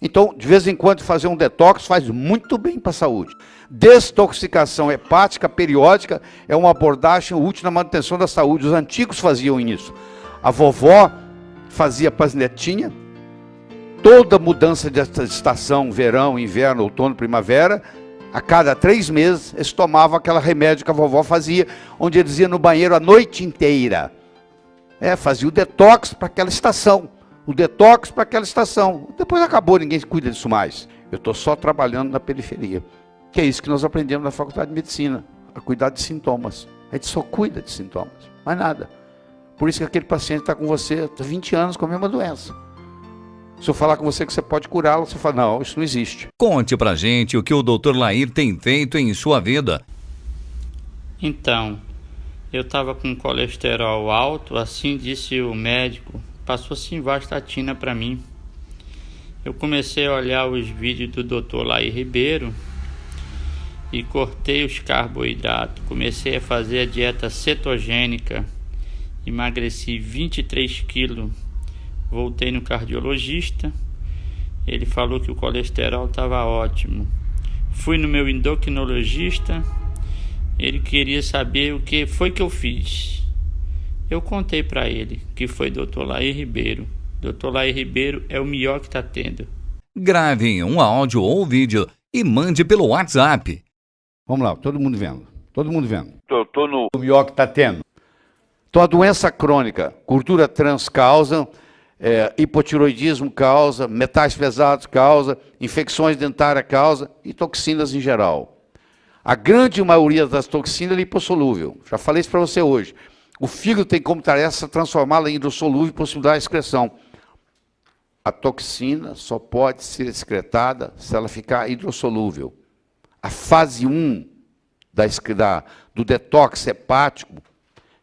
Então, de vez em quando, fazer um detox faz muito bem para a saúde. Desintoxicação hepática periódica é uma abordagem útil na manutenção da saúde. Os antigos faziam isso. A vovó fazia para as netinhas. Toda mudança de estação, verão, inverno, outono, primavera, a cada 3 meses, eles tomavam aquele remédio que a vovó fazia, onde eles iam no banheiro a noite inteira. Fazia o detox para aquela estação. O detox para aquela estação. Depois acabou, ninguém cuida disso mais. Eu estou só trabalhando na periferia. Que é isso que nós aprendemos na Faculdade de Medicina. A cuidar de sintomas. A gente só cuida de sintomas. Mais nada. Por isso que aquele paciente está com você há 20 anos com a mesma doença. Se eu falar com você que você pode curá-lo, você fala, não, isso não existe. Conte pra gente o que o Dr. Lair tem feito em sua vida. Então, eu estava com colesterol alto, assim disse o médico. Passou simvastatina para mim. Eu comecei a olhar os vídeos do Dr. Lair Ribeiro e cortei os carboidratos. Comecei a fazer a dieta cetogênica. Emagreci 23 quilos. Voltei no cardiologista. Ele falou que o colesterol estava ótimo. Fui no meu endocrinologista. Ele queria saber o que foi que eu fiz. Eu contei para ele que foi Dr. Lair Ribeiro. Dr. Lair Ribeiro é o melhor que está tendo. Grave um áudio ou vídeo e mande pelo WhatsApp. Vamos lá, todo mundo vendo. Todo mundo vendo. Tô no... O melhor que está tendo. Então, a doença crônica, gordura trans causa, hipotiroidismo causa, metais pesados causa, infecções dentárias causa e toxinas em geral. A grande maioria das toxinas é lipossolúvel. Já falei isso para você hoje. O fígado tem como tarefa transformá-la em hidrossolúvel e possibilitar a excreção. A toxina só pode ser excretada se ela ficar hidrossolúvel. A fase 1 do detox hepático,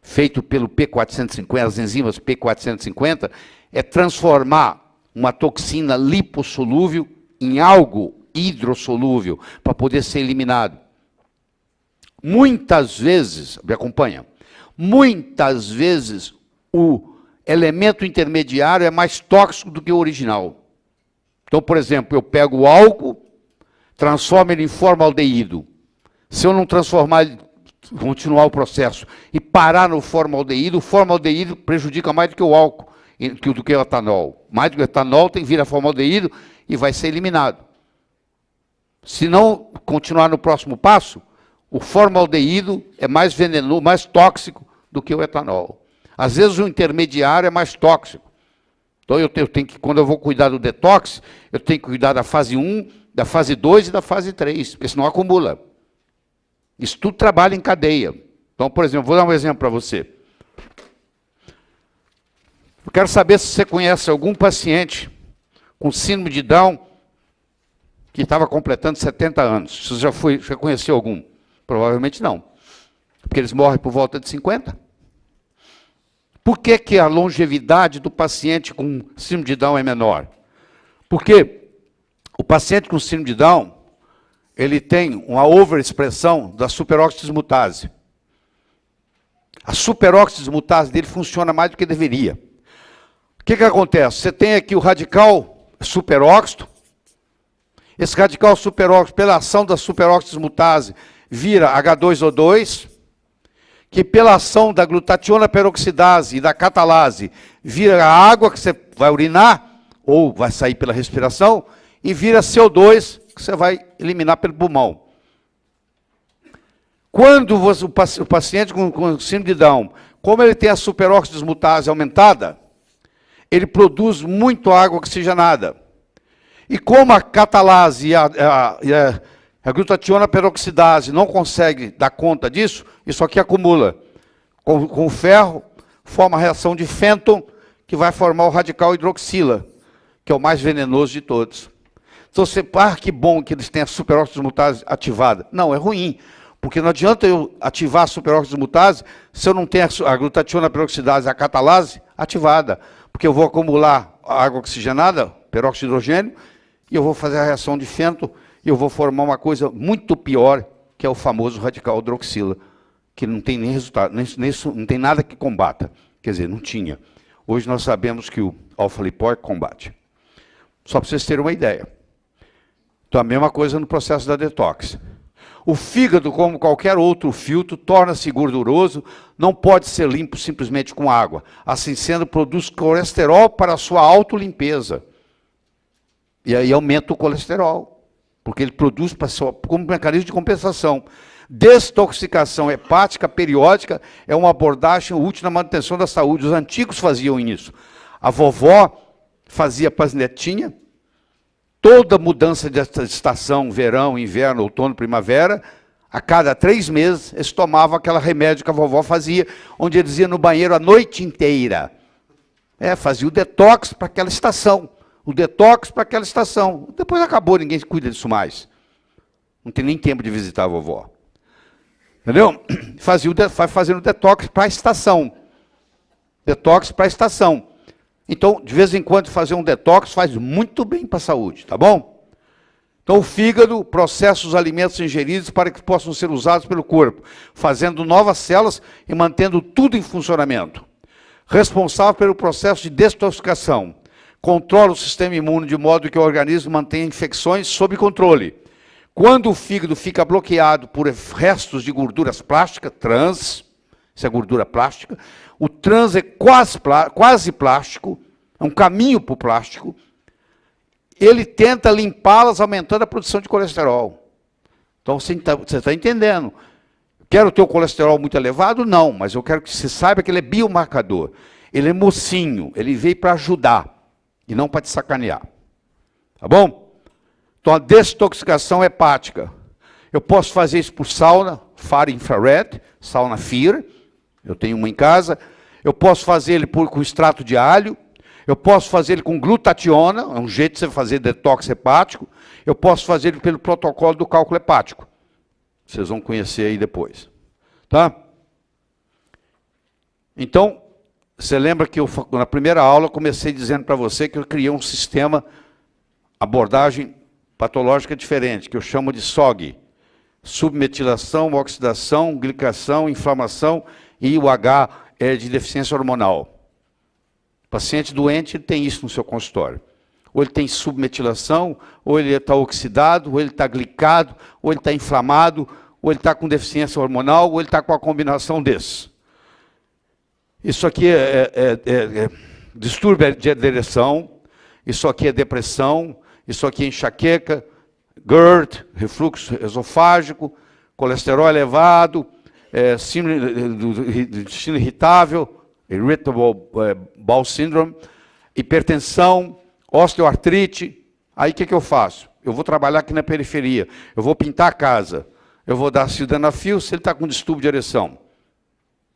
feito pelo P450, as enzimas P450, é transformar uma toxina lipossolúvel em algo hidrossolúvel, para poder ser eliminado. Muitas vezes, me acompanha, muitas vezes o elemento intermediário é mais tóxico do que o original. Então, por exemplo, eu pego o álcool, transformo ele em formaldeído. Se eu não transformar, continuar o processo e parar no formaldeído, o formaldeído prejudica mais do que o álcool, do que o etanol. Mais do que o etanol vira formaldeído e vai ser eliminado. Se não continuar no próximo passo, o formaldeído é mais venenoso, mais tóxico do que o etanol. Às vezes o intermediário é mais tóxico. Então eu tenho que, quando eu vou cuidar do detox, eu tenho que cuidar da fase 1, da fase 2 e da fase 3, porque senão acumula. Isso tudo trabalha em cadeia. Então, por exemplo, vou dar um exemplo para você. Eu quero saber se você conhece algum paciente com síndrome de Down que estava completando 70 anos. Você já conheceu algum? Provavelmente não. Porque eles morrem por volta de 50. Por que que a longevidade do paciente com síndrome de Down é menor? Porque o paciente com síndrome de Down, ele tem uma overexpressão da superóxido dismutase. A superóxido dismutase dele funciona mais do que deveria. O que que acontece? Você tem aqui o radical superóxido. Esse radical superóxido, pela ação da superóxido dismutase, vira H2O2, que pela ação da glutationa peroxidase e da catalase, vira a água que você vai urinar, ou vai sair pela respiração, e vira CO2, que você vai eliminar pelo pulmão. Quando o paciente com síndrome de Down, como ele tem a superóxido dismutase aumentada, ele produz muito água oxigenada. E como a catalase e a glutationa peroxidase não consegue dar conta disso, isso aqui acumula. Com o ferro, forma a reação de Fenton, que vai formar o radical hidroxila, que é o mais venenoso de todos. Então você, que bom que eles têm a superóxido dismutase ativada. Não, é ruim, porque não adianta eu ativar a superóxido dismutase se eu não tenho a glutationa peroxidase e a catalase ativada, porque eu vou acumular a água oxigenada, peróxido de hidrogênio, e eu vou fazer a reação de Fenton, e eu vou formar uma coisa muito pior, que é o famoso radical hidroxila, que não tem nem resultado, não tem nada que combata. Quer dizer, não tinha. Hoje nós sabemos que o alfa-lipóico combate. Só para vocês terem uma ideia. Então, a mesma coisa no processo da detox. O fígado, como qualquer outro filtro, torna-se gorduroso, não pode ser limpo simplesmente com água. Assim sendo, produz colesterol para a sua autolimpeza. E aí aumenta o colesterol, porque ele produz como mecanismo de compensação. Destoxicação hepática periódica é uma abordagem útil na manutenção da saúde. Os antigos faziam isso. A vovó fazia para as netinhas. Toda mudança de estação, verão, inverno, outono, primavera, a cada 3 meses, eles tomavam aquele remédio que a vovó fazia, onde eles iam no banheiro a noite inteira. Fazia o detox para aquela estação. O detox para aquela estação. Depois acabou, ninguém cuida disso mais. Não tem nem tempo de visitar a vovó. Entendeu? Vai fazendo detox para a estação. Detox para a estação. Então, de vez em quando, fazer um detox faz muito bem para a saúde, tá bom? Então, o fígado processa os alimentos ingeridos para que possam ser usados pelo corpo, fazendo novas células e mantendo tudo em funcionamento. Responsável pelo processo de detoxificação. Controla o sistema imune de modo que o organismo mantenha infecções sob controle. Quando o fígado fica bloqueado por restos de gorduras plásticas, trans, isso é gordura plástica, o trans é quase plástico, é um caminho para o plástico, ele tenta limpá-las, aumentando a produção de colesterol. Então, você está entendendo. Quero ter o colesterol muito elevado? Não, mas eu quero que você saiba que ele é biomarcador. Ele é mocinho, ele veio para ajudar, e não para te sacanear. Tá bom? Então, a desintoxicação hepática. Eu posso fazer isso por sauna, FAR infrared, sauna FIR, eu tenho uma em casa. Eu posso fazer ele com extrato de alho. Eu posso fazer ele com glutationa, é um jeito de você fazer detox hepático. Eu posso fazer ele pelo protocolo do cálculo hepático. Vocês vão conhecer aí depois. Tá? Então, você lembra que na primeira aula eu comecei dizendo para você que eu criei um sistema, abordagem patológica diferente, que eu chamo de SOG. Submetilação, oxidação, glicação, inflamação, e o H é de deficiência hormonal. O paciente doente tem isso no seu consultório. Ou ele tem submetilação, ou ele está oxidado, ou ele está glicado, ou ele está inflamado, ou ele está com deficiência hormonal, ou ele está com a combinação desses. Isso aqui é distúrbio de ereção, isso aqui é depressão, isso aqui é enxaqueca, GERD, refluxo esofágico, colesterol elevado, síndrome do intestino irritável, Irritable Bowel Syndrome, hipertensão, osteoartrite. Aí o que eu faço? Eu vou trabalhar aqui na periferia, eu vou pintar a casa, eu vou dar sildenafil se ele está com distúrbio de ereção.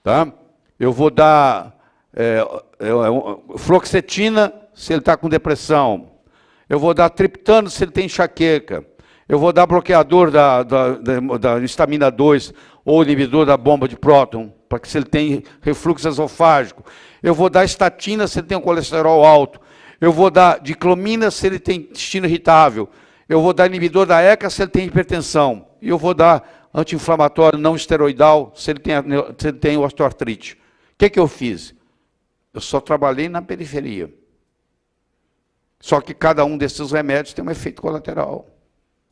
Tá? Eu vou dar fluoxetina se ele está com depressão. Eu vou dar triptano se ele tem enxaqueca. Eu vou dar bloqueador da histamina 2 ou inibidor da bomba de próton, para que se ele tem refluxo esofágico. Eu vou dar estatina se ele tem um colesterol alto. Eu vou dar diclomina se ele tem intestino irritável. Eu vou dar inibidor da ECA se ele tem hipertensão. E eu vou dar anti-inflamatório não esteroidal se ele tem osteoartrite. O que eu fiz? Eu só trabalhei na periferia. Só que cada um desses remédios tem um efeito colateral,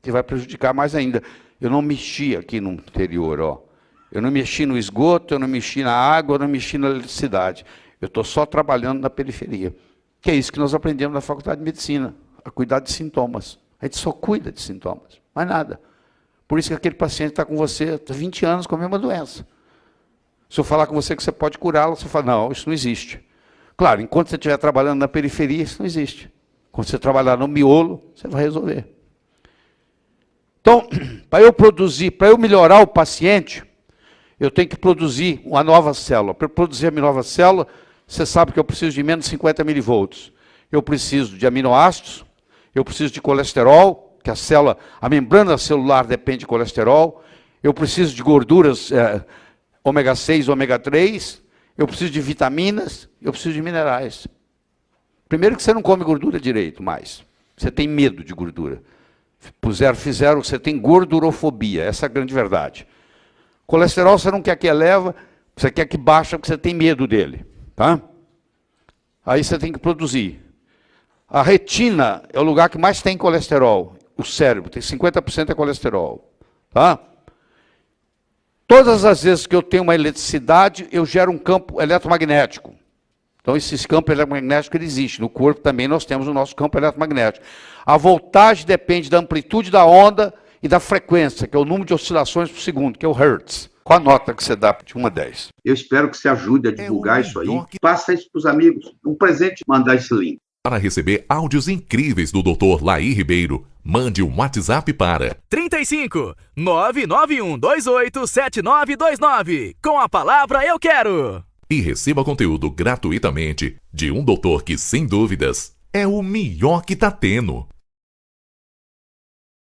que vai prejudicar mais ainda. Eu não mexi aqui no interior, ó. Eu não mexi no esgoto, eu não mexi na água, eu não mexi na eletricidade. Eu estou só trabalhando na periferia. Que é isso que nós aprendemos na Faculdade de Medicina, a cuidar de sintomas. A gente só cuida de sintomas, mais nada. Por isso que aquele paciente está com você há 20 anos com a mesma doença. Se eu falar com você que você pode curá-lo, você fala, não, isso não existe. Claro, enquanto você estiver trabalhando na periferia, isso não existe. Quando você trabalhar no miolo, você vai resolver. Então, para eu melhorar o paciente, eu tenho que produzir uma nova célula. Para produzir a minha nova célula, você sabe que eu preciso de menos de 50 milivolts. Eu preciso de aminoácidos, eu preciso de colesterol, que a membrana celular depende de colesterol, eu preciso de gorduras ômega 6, ômega 3, eu preciso de vitaminas, eu preciso de minerais. Primeiro que você não come gordura direito mais. Você tem medo de gordura. Fizeram, você tem gordurofobia. Essa é a grande verdade. Colesterol você não quer que eleva, você quer que baixa porque você tem medo dele. Tá? Aí você tem que produzir. A retina é o lugar que mais tem colesterol. O cérebro tem 50% é colesterol. Tá? Todas as vezes que eu tenho uma eletricidade, eu gero um campo eletromagnético. Então, esse campo eletromagnético ele existe. No corpo também nós temos o nosso campo eletromagnético. A voltagem depende da amplitude da onda e da frequência, que é o número de oscilações por segundo, que é o Hertz. Qual a nota que você dá de 1 a 10? Eu espero que você ajude a divulgar isso aí. Passa isso para os amigos. Um presente, mandar esse link. Para receber áudios incríveis do Dr. Laí Ribeiro, mande um WhatsApp para 35 991 28 7929 com a palavra eu quero. E receba conteúdo gratuitamente de um doutor que, sem dúvidas, é o melhor que tá tendo.